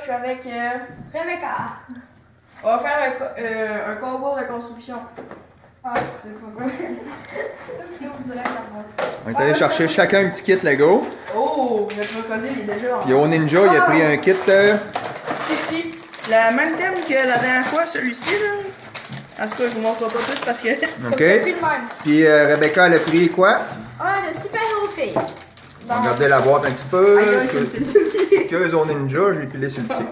Je suis avec Rebecca. On va faire un concours de construction. Ah, c'est pas quoi. Ok, on dirait la On est allé chercher chacun un petit kit Lego. Oh, le crocodile il est déjà en... Puis au Ninja, il a pris un kit. Si. Le même thème que la dernière fois, celui-ci, là. En tout cas, je vous montre pas tous parce que... OK. Plus le même. Puis Rebecca, elle a pris quoi? Un de super héros fille. Regardez la boîte un petit peu. Aïe, aïe, ça me fait sur le pied. Excuse au Ninja, je l'ai pilé sur le pied.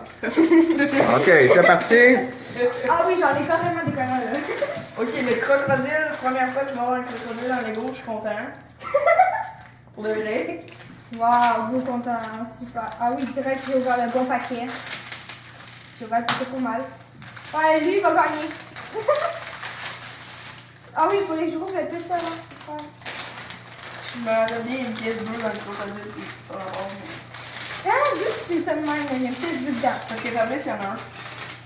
OK, c'est parti. Ah oui, j'en ai carrément des colères là. Ok, mais crocodile, première fois que je vais avoir un crocodile en Lego, je suis content. Pour de vrai. Waouh, beau content, super. Ah oui, direct, j'ai ouvert le bon paquet. J'ai ouvert plutôt pas mal. Ouais, lui, il va gagner. Ah oui, il fallait que je rouvre le plus ça, là. Super. Je me rappelle bien une pièce bleue dans le crocodile. Puis je sais pas, Ah, juste c'est ça de même, il y a une pièce bleue dedans. parce que Fabrice, il y en a un.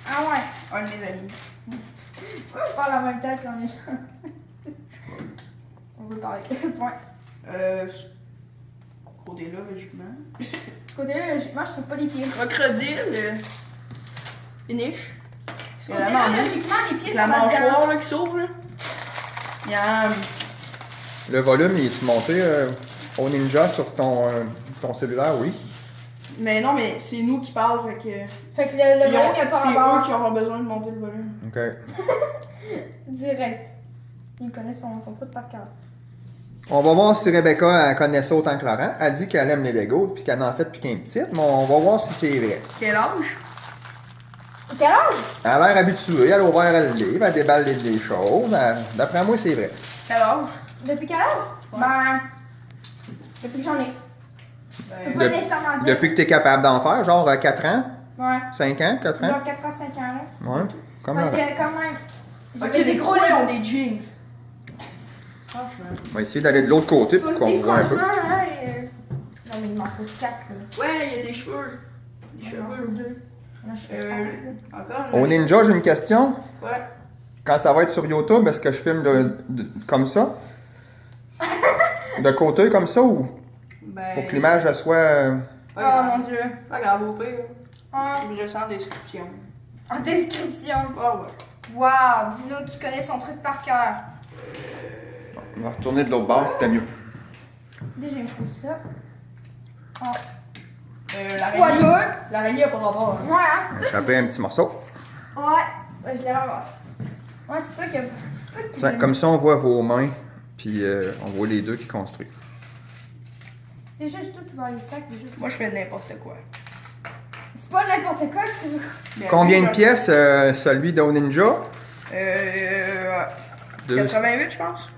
Ah ouais. Un de mes amis. Pourquoi on parle en même temps si on est... On veut parler. Point. Côté-là, logiquement. Ce côté-là, logiquement, je trouve pas les pieds. Crocodile, finish. Ce Il y a la côté-là, manche. logiquement, les pieds La sont là-dedans. mâchoire là, qui s'ouvre, là. Il y a... Le volume, il est-tu monté au Ninja sur ton cellulaire? Oui. Mais non, mais c'est nous qui parlons, fait que... Fait que le volume, il n'y a pas C'est eux rapport. qui auront besoin de monter le volume. OK. Direct. Il connaît son truc par cœur. On va voir si Rebecca elle connaît ça autant que Laurent. Elle dit qu'elle aime les Lego puis qu'elle en fait depuis qu'elle est petite, mais on va voir si c'est vrai. Quel âge? Quel âge? Elle a l'air habituée, elle a ouvert le livre, elle déballe des choses. D'après moi, c'est vrai. Quel âge? Depuis quel âge? Ouais. Ben. Depuis que j'en ai. Je peux pas nécessairement dire. Depuis que tu es capable d'en faire, genre 4 ans, Ouais. 5 ans, 4 ans? Genre 4 ans, 5 ans, là. Ouais, comme Parce Laurent. que, quand même. Ok, j'avais les gros, ils Lego. ont des jeans. Franchement. On va essayer d'aller de l'autre côté Toi pour qu'on aussi, voit un peu. franchement, hein. Non, mais il m'en faut 4, là. Ouais, il y a des cheveux. Des Il m'en faut cheveux. 2. Là, je suis Encore? Au Ninja, j'ai une question. Ouais. Quand ça va être sur YouTube, est-ce que je filme comme ça? De côté comme ça ou Ben... pour que l'image elle soit. Oh mon dieu. Pas grave, au pire. Ah, Je me ressens en description. en description. Ah ouais. Waouh, Bruno qui connaît son truc par cœur. On va retourner de l'autre bord, c'était mieux. Déjà, il me faut ça. Oh. Fois L'araignée. 2. L'araignée a pas de rapport. Hein. Ouais, hein, c'est Échapper un petit morceau. tout. Ouais, je les ramasse. Ouais, c'est ça que. C'est ça que Ça, j'aime. comme ça, on voit vos mains, puis on voit les deux qui construisent. Déjà, j'ai tout ouvert les sacs. Déjà. Moi, je fais n'importe quoi. C'est pas n'importe quoi que tu veux. Mais Combien de oui, pièces celui d'O Ninja? Deux- 88, je pense.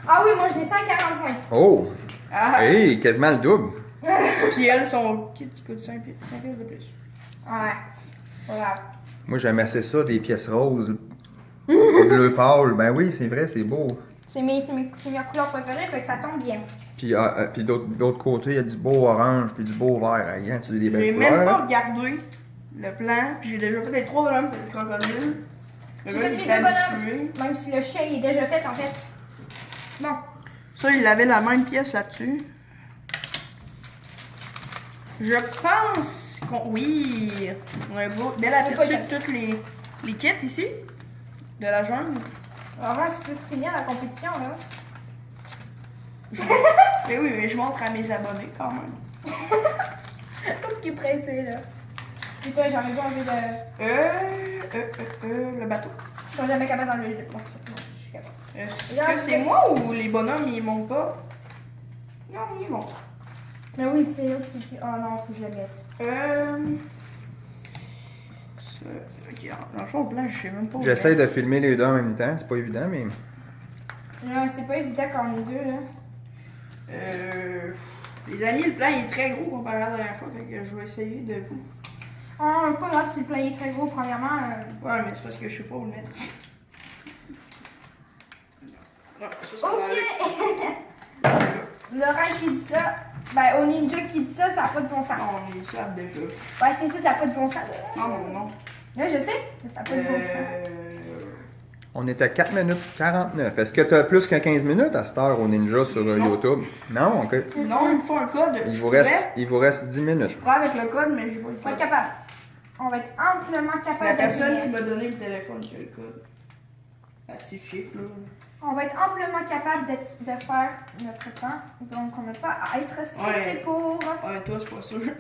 Ah oui, moi j'ai 145. Oh! Ah. Hey, quasiment le double. Puis elles, son kit qui coûte 5 pièces de plus. Ouais. Voilà. Moi, j'aime assez ça, des pièces roses. Bleu pâle. Ben oui, c'est vrai, c'est beau. C'est mes couleurs préférées, fait que ça tombe bien. Puis d'autre côté, il y a du beau orange, puis du beau vert. Hein, tu dis des J'ai belles même couleurs. pas regardé le plan, puis j'ai déjà fait les 3 bonhommes pour le crocodile. Le J'ai gars, fait il les était 2 habitué. bonhommes. Même si le chien il est déjà fait en fait. Non. Ça, il avait la même pièce là-dessus. Je pense qu'on... Oui! On a un bel aperçu de tous les kits ici. De la jungle. Alors, si tu veux finir la compétition, là. Mais oui, mais je montre à mes abonnés quand même. Qui est pressé, là. Putain, j'en ai envie de. Le bateau. Je suis jamais capable d'enlever le. Bon, je suis capable. Est-ce que c'est moi ou les bonhommes ils montent pas? Non, ils montent. Mais oui, c'est l'autre qui. Oh non, faut que je le mette. Ok, dans le fond, au plan, je sais même pas où J'essaie de filmer les deux en même temps, c'est pas évident, mais. Non, c'est pas évident quand on est deux, là. Les amis, le plan il est très gros comparé à la dernière fois, fait que je vais essayer de vous. Oh, pas grave si le plan est très gros, premièrement. Ouais, mais c'est parce que je sais pas où le mettre. Non, ça va aller. Ok! Laurent qui dit ça. Ben, au ninja qui dit ça, ça n'a pas de bon sens. Non, on les savent déjà. Ouais, c'est ça, ça n'a pas de bon sens. Non, non. Là, je sais, mais ça n'a pas de bon sens. On est à 4 minutes 49. Est-ce que tu as plus que 15 minutes à cette heure au Ninja sur Non. YouTube? Non? OK. Non, il me faut un code. Il vous reste 10 minutes. Je prends avec le code, mais j'ai pas le Pas code. être capable. On va être amplement C'est la capable personne qui de... m'a donné le téléphone qui a le code. À 6 chiffres, là. On va être amplement capable de faire notre temps. Donc, on n'a pas à être stressé Ouais. pour... Ouais, toi, je suis pas sûr. Ouais,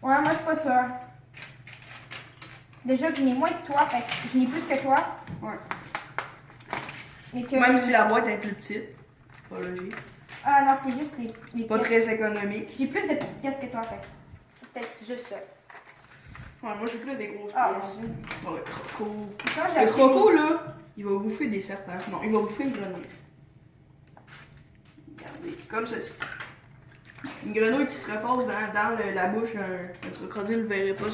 moi, je suis pas sûre. Déjà que je n'ai moins que toi, fait que je n'ai plus que toi. Ouais. Mais que... Même si la boîte est plus petite. Pas logique. Ah non, c'est juste les Pas pièces. très économique. J'ai plus de petites pièces que toi, fait que c'est peut-être juste ça. Ouais, moi, j'ai plus des grosses Ah, pièces. Bon, le croco. Quand j'ai Le acheté croco, là, il va bouffer des serpents. Non, il va bouffer une grenouille. Regardez, comme ceci. Une grenouille qui se repose dans la bouche d'un crocodile, vous verrez pas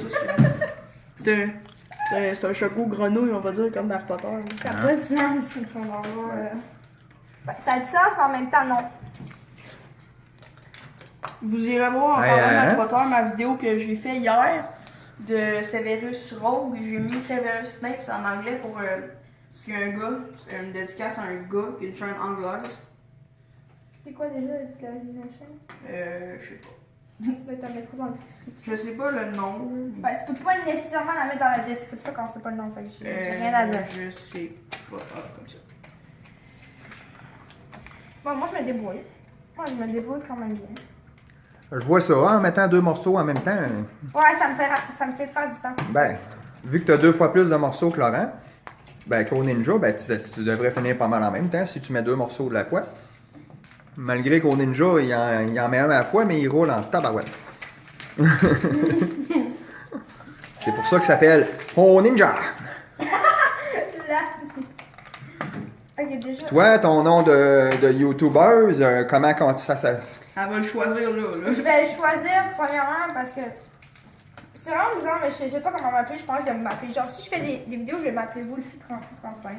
ça. C'est un choco grenouille, on va dire, comme dans Harry Potter. là. Ça n'a pas de sens, qu'on va voir. Ben, ça a du sens, mais en même temps, non. Vous irez voir en Hey, parlant hein? d'Harry Potter ma vidéo que j'ai fait hier de Severus Rogue. J'ai mis Severus Snape, c'est en anglais pour. C'est un gars, c'est une dédicace à un gars qui a une chaîne anglaise. C'est quoi déjà la chaîne? Je sais pas. Ben, t'en mettras dans la description. Je sais pas le nom. Ben, tu peux pas nécessairement la mettre dans la description quand c'est pas le nom, fait que j'ai rien à dire. Je sais pas. Ah, comme ça. Bon, moi, je me débrouille. Moi, je me débrouille quand même bien. Je vois ça, hein, en mettant 2 morceaux en même temps. Ouais, ça me fait faire du temps. Ben, vu que tu as 2 fois plus de morceaux que Laurent, ben, qu'au Ninja, ben, tu devrais finir pas mal en même temps si tu mets 2 morceaux de la fois. Malgré qu'au Ninja, il en met un à la fois, mais il roule en tabarouette. C'est pour ça qu'il s'appelle Au Ninja. Là. Ok, déjà. Toi, ton nom de YouTuber, comment ça. Elle va le choisir là. Je vais choisir premièrement parce que c'est vraiment bizarre, mais je sais pas comment m'appeler. Je pense que je vais m'appeler. Genre, si je fais des vidéos, je vais m'appeler Wolfie35.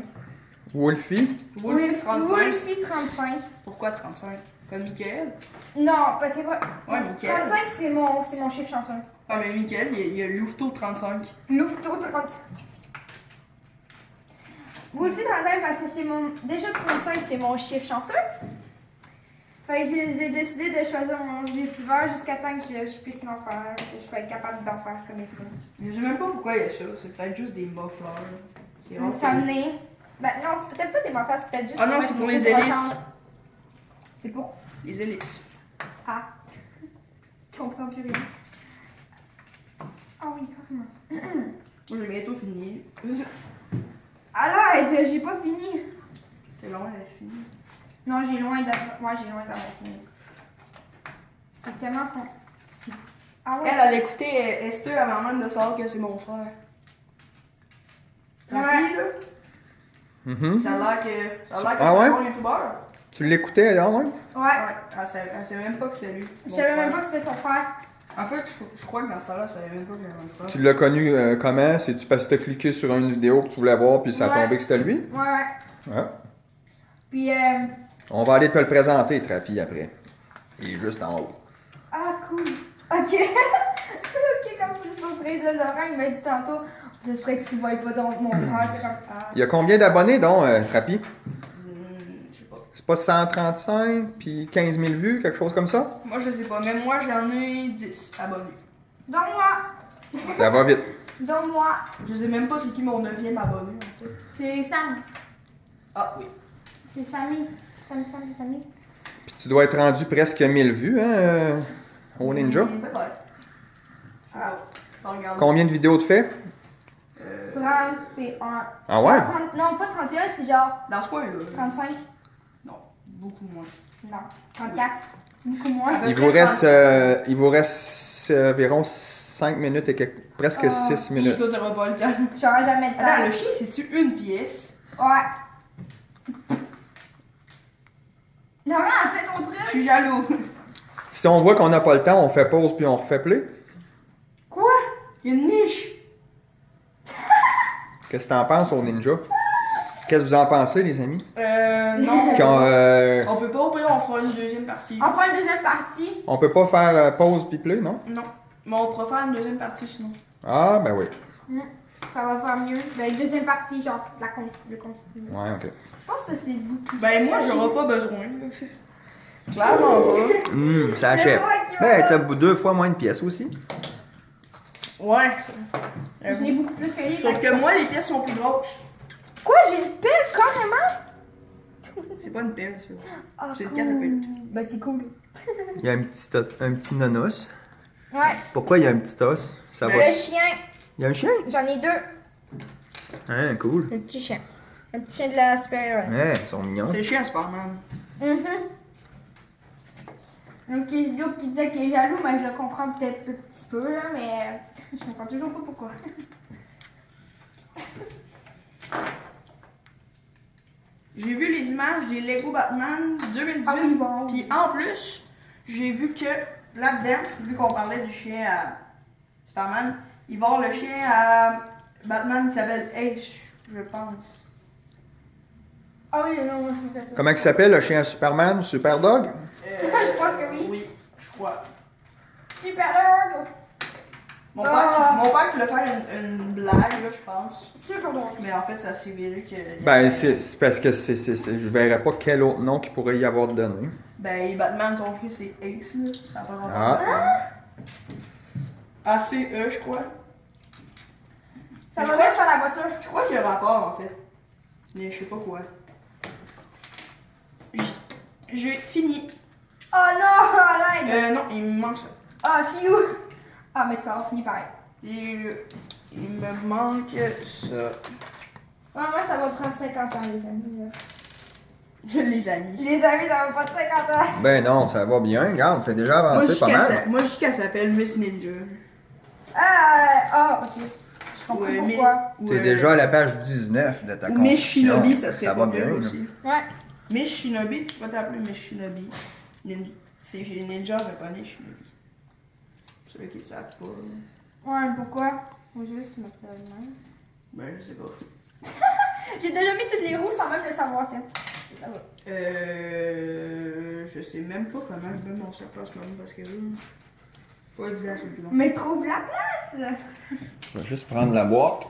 Wolfie? Wolf 35. Wolfie35. Pourquoi 35? Comme Mickaël? Non, parce que pas. Ouais, Mickaël. 35, c'est mon chiffre chanceux. Ah, mais Mickaël, il y a Louveteau 35. Louveteau 35. Wolfie35 parce que c'est mon. Déjà 35, c'est mon chiffre chanceux. Fait que j'ai décidé de choisir mon youtubeur jusqu'à temps que je puisse m'en faire, que je sois capable d'en faire comme il faut. Je sais même pas pourquoi il y a ça. C'est peut-être juste des muffleurs. Qui Nous rentrent. s'amener. Ben non, c'est peut-être pas des muffins, c'est peut-être juste. Ah non, mettre c'est pour beaucoup les de hélices. rechange. C'est pour. Les hélices. Ah. Je comprends plus rien. Ah oui, carrément. Moi, j'ai bientôt fini. À l'aide, j'ai pas fini. C'est long, elle est finie. Non, j'ai loin d'avoir fini. C'est tellement con. Ah ouais. Elle écouté Esther avant même de savoir que c'est mon frère. T'as Ouais. pris, là? Mhm. Ça a l'air que c'est Ah un ouais? bon youtubeur. Tu l'écoutais alors, ouais? Ouais. Ouais. Elle savait même pas que c'était lui. Je mon savais même frère. pas que c'était son frère. En fait, je crois que dans ce temps-là, elle savait même pas que j'avais un frère. Tu l'as connu comment? C'est-tu parce que tu as cliqué sur une vidéo que tu voulais voir puis ça a Ouais. tombé que c'était lui? Ouais. Ouais. Puis, On va aller te le présenter, Trapi, après. Il est juste en haut. ah, cool. Ok. Ok, comme pour surprise, là, Laurent, il m'a dit tantôt, ça se ferait que tu voyais pas mon frère. C'est comme, ah. Il y a combien d'abonnés, donc, Trapi? Je sais pas. C'est pas 135 puis 15 000 vues, quelque chose comme ça? Moi, je sais pas. Même moi, j'en ai 10 abonnés. Donne-moi. Ça va vite. Donne-moi. Je sais même pas c'est qui mon 9e abonné, en fait. C'est Sam. Ah oui. C'est Samy. Samy. Puis tu dois être rendu presque 1000 vues, hein, au Ninja? Peut-être. Ah. Regarde. Combien de vidéos tu fais? 31. Ah ouais? Non, pas 31, c'est genre Dans ce coin-là. 35. Non, beaucoup moins. Non, 34. Beaucoup moins. peu Il près vous reste environ 5 minutes et presque 6 Et minutes. toi, t'auras pas le temps. J'aurai jamais de Attends, temps. le chien, c'est-tu une pièce? Ouais. Laurent a fait ton Je truc. suis jaloux. Si on voit qu'on n'a pas le temps, on fait pause puis on refait play. Quoi? Il y a une niche. Qu'est-ce que t'en penses au Ninja? Qu'est-ce que vous en pensez, les amis? Non. Quand, On peut pas, au pire, on fera une deuxième partie. On fera une deuxième partie. on peut pas faire pause puis play, non? Non. Mais on pourra faire une deuxième partie sinon. Ah, ben oui. Ça va faire mieux. Ben, une deuxième partie, genre, le contenu. Ouais, ok. Je pense que c'est beaucoup. Ben, moi, j'aurai pas besoin. Clairement pas. Ça achève. moi qui Ben, va- t'as 2 fois moins de pièces aussi. Ouais. Je n'ai beaucoup plus que lui. Sauf que moi, les pièces sont plus grosses. Quoi, j'ai une pelle carrément? C'est pas une pelle, ça. Ah, C'est une cool. catapulte. Ben, c'est cool. Il y a un petit nonos. Ouais. Pourquoi il y a un petit os? Ça va. Le chien, Il y a un chien? j'en ai 2. Hein, cool. Le petit chien. Un petit chien de la supérieure. Ouais, ils sont mignons. C'est le chien Superman. Donc, il y a qui disait qu'il est jaloux, mais je le comprends peut-être un petit peu, là, mais je comprends toujours pas pourquoi. J'ai vu les images des Lego Batman 2018. Ah oui, bon. Puis en plus, j'ai vu que là-dedans, vu qu'on parlait du chien à Superman, il va y avoir le chien à Batman qui s'appelle Ace, je pense. Ah oui, non, moi je me fais ça. Comment il s'appelle le chien à Superman? Super Dog? Je pense que oui. Oui, je crois. Super dog! Mon Ah. père voulait faire une blague, là, je pense. Super dog. Mais en fait, ça s'est véré que. Ben, c'est parce que je verrais pas quel autre nom qu'il pourrait y avoir donné. Ben, Batman, son chien, c'est Ace, là. Ça a pas rapport. Ah. ACE, je crois. Ça Mais va je bien crois- faire la voiture. Je crois qu'il y a un rapport, en fait. Mais je sais pas quoi. J'ai fini. Oh non, arrête! Non, il me manque ça. Ah, fiou! Ah, mais ça va finir pareil. Il me manque ça. Ouais, moi, ça va prendre 50 ans, les amis. Là. Les amis. Les amis, ça va prendre 50 ans. Ben non, ça va bien. Regarde, t'as déjà avancé pas mal. Moi, je dis qu'elle s'appelle Miss Ninja. Ok. Je comprends Ouais, pourquoi. T'es déjà à la page 19 de ta Ou Miss construction. Shinobi, ça serait Ça pas va bien. bien là. aussi. Ouais. Miss Shinobi, tu peux t'appeler Miss Shinobi. C'est Ninja, mais pas Miss Shinobi. Pour ceux qui ne savent pas. Ouais, mais pourquoi? Moi, juste mettre le même. Ben, je sais pas. J'ai déjà mis toutes les roues sans même le savoir, tiens. Ça va. Je sais même pas comment je mets mon surplace même parce que là. Pas évident sur le plan. Mais trouve la place! Je vais juste prendre la boîte.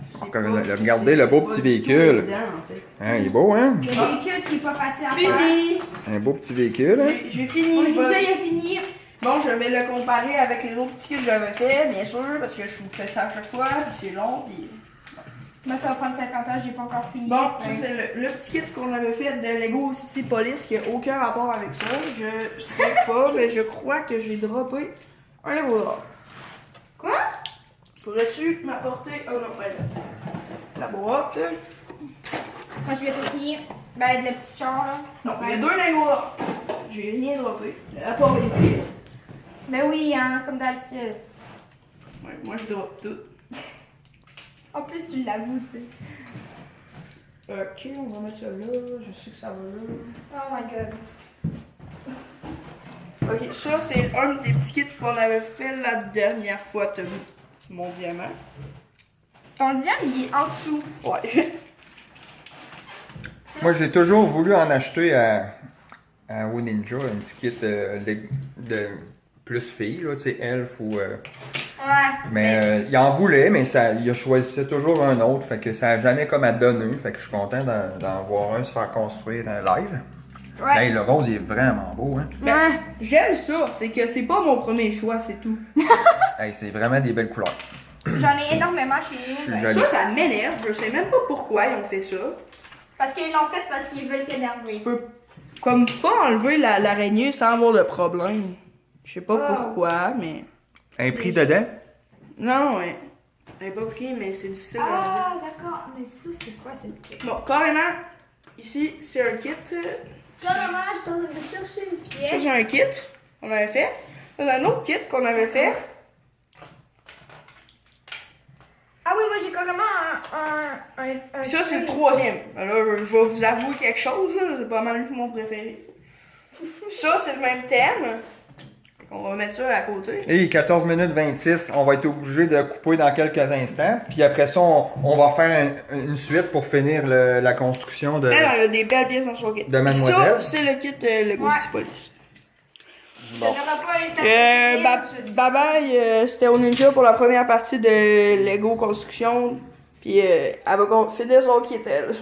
C'est Comme pas- regardez c'est le beau pas petit du tout véhicule. évident, en fait. Hein, il est beau, hein? Le véhicule qui est pas facile à faire. Fini! Un beau petit véhicule, hein? J'ai Mon fini. ninja, il a fini. Bon, je vais le comparer avec les autres petits que j'avais fait, bien sûr, parce que je vous fais ça à chaque fois, puis c'est long, puis... Moi, ça va prendre 50 ans, j'ai pas encore fini. Bon, ça c'est le petit kit qu'on avait fait de Lego City Police qui a aucun rapport avec ça. Je sais pas, mais je crois que j'ai droppé un Lego drop. Quoi? Pourrais-tu m'apporter... Oh non, ben là. La boîte. Moi, je vais tout finir. Ben, le petit char, là. Non, il y a 2 Lego drops. J'ai rien droppé. À part les pieds. Ben oui, hein, comme d'habitude. Ouais, moi je drop tout. En plus, tu l'avoues, tu sais. Ok, on va mettre ça là. Je sais que ça va là. Oh my god. Ok, ça c'est un des petits kits qu'on avait fait la dernière fois, Tommy. Mon diamant. Ton diamant, il est en dessous. Ouais. Moi, j'ai toujours voulu en acheter à Ninja un petit kit de plus filles, là, tu sais, elf ou. Ouais. Mais il en voulait, mais il a choisi toujours un autre, fait que ça a jamais comme à donner, fait que je suis content d'en voir un se faire construire en live. Ouais. Hey, le rose il est vraiment beau, hein? Ouais. J'aime ça, c'est que c'est pas mon premier choix, c'est tout. Hey, c'est vraiment des belles couleurs. J'en ai énormément chez Je suis nous. jaloux. Ça m'énerve, je sais même pas pourquoi ils ont fait ça. Parce qu'ils l'ont fait parce qu'ils veulent Tu t'énerver. peux comme pas enlever l'araignée sans avoir de problème. Je sais pas Oh. pourquoi, mais. Un prix dedans? Non, ouais. Elle est pas pris, mais c'est difficile à enlever. Ah, d'accord. Mais ça, c'est quoi cette pièce? Bon, carrément, ici, c'est un kit. Carrément, je suis en train de chercher une Ça, pièce. c'est un kit qu'on avait fait. Ça, c'est un autre kit qu'on avait fait. Ah oui, moi j'ai carrément un Ça, c'est le troisième. Alors, je vais vous avouer quelque chose, là. C'est pas mal mon préféré. Ça, c'est le même thème. On va mettre ça à côté. Et 14 minutes 26, on va être obligé de couper dans quelques instants. Puis après ça, on va faire une suite pour finir la construction de. Elle a des belles pièces dans son kit. De Mademoiselle. Ça, c'est le kit Lego Ouais. City Police. Ça n'aura pas été Bye bye, c'était au Ninja pour la première partie de Lego Construction. Puis elle va finir son kit, elle.